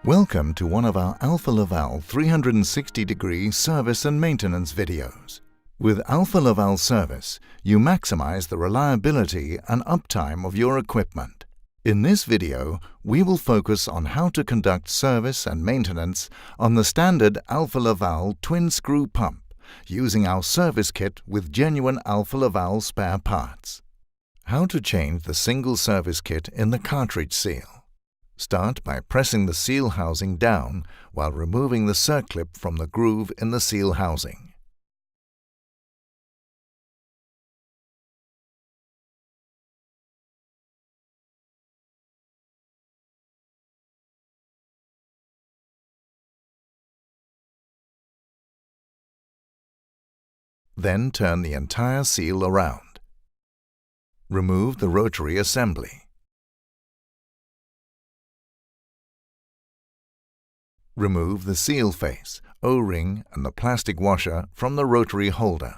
Welcome to one of our Alfa Laval 360-degree service and maintenance videos. With Alfa Laval Service, you maximize the reliability and uptime of your equipment. In this video, we will focus on how to conduct service and maintenance on the standard Alfa Laval Twin Screw pump using our service kit with genuine Alfa Laval spare parts. How to change the single service kit in the cartridge seal. Start by pressing the seal housing down while removing the circlip from the groove in the seal housing. Then turn the entire seal around. Remove the rotary assembly. Remove the seal face, O-ring and the plastic washer from the rotary holder.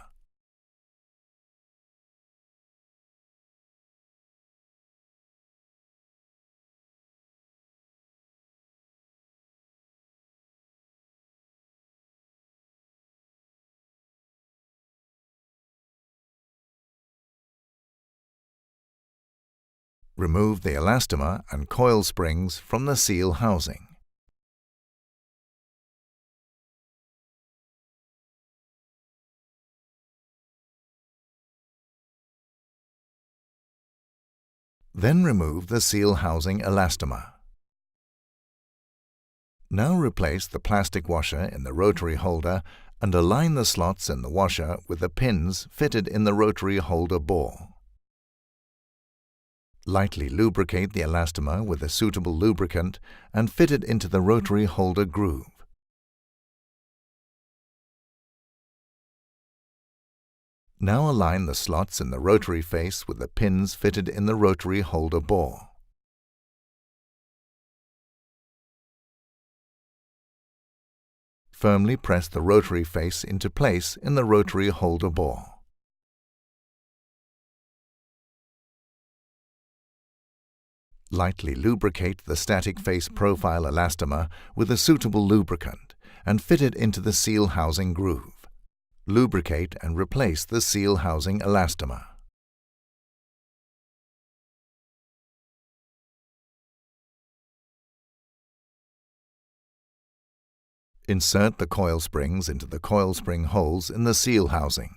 Remove the elastomer and coil springs from the seal housing. Then remove the seal housing elastomer. Now replace the plastic washer in the rotary holder and align the slots in the washer with the pins fitted in the rotary holder bore. Lightly lubricate the elastomer with a suitable lubricant and fit it into the rotary holder groove. Now align the slots in the rotary face with the pins fitted in the rotary holder bore. Firmly press the rotary face into place in the rotary holder bore. Lightly lubricate the static face profile elastomer with a suitable lubricant and fit it into the seal housing groove. Lubricate and replace the seal housing elastomer. Insert the coil springs into the coil spring holes in the seal housing.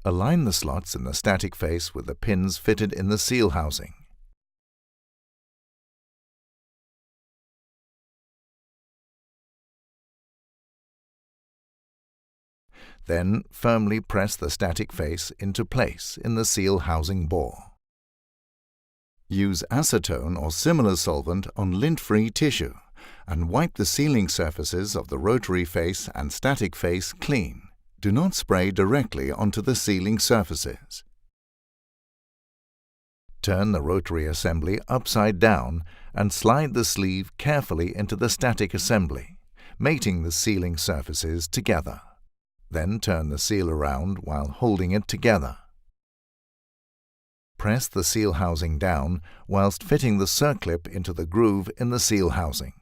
Align the slots in the static face with the pins fitted in the seal housing. Then firmly press the static face into place in the seal housing bore. Use acetone or similar solvent on lint-free tissue and wipe the sealing surfaces of the rotary face and static face clean. Do not spray directly onto the sealing surfaces. Turn the rotary assembly upside down and slide the sleeve carefully into the static assembly, mating the sealing surfaces together. Then turn the seal around while holding it together. Press the seal housing down whilst fitting the circlip into the groove in the seal housing.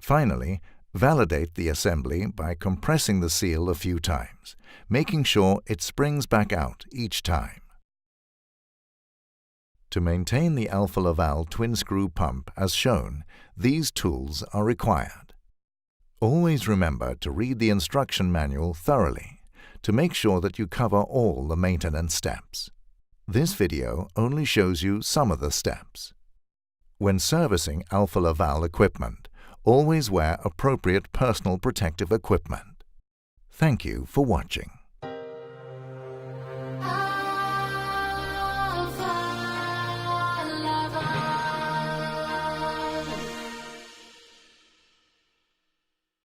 Finally, validate the assembly by compressing the seal a few times, making sure it springs back out each time. To maintain the Alfa Laval Twin Screw pump as shown, these tools are required. Always remember to read the instruction manual thoroughly to make sure that you cover all the maintenance steps. This video only shows you some of the steps. When servicing Alfa Laval equipment, always wear appropriate personal protective equipment. Thank you for watching.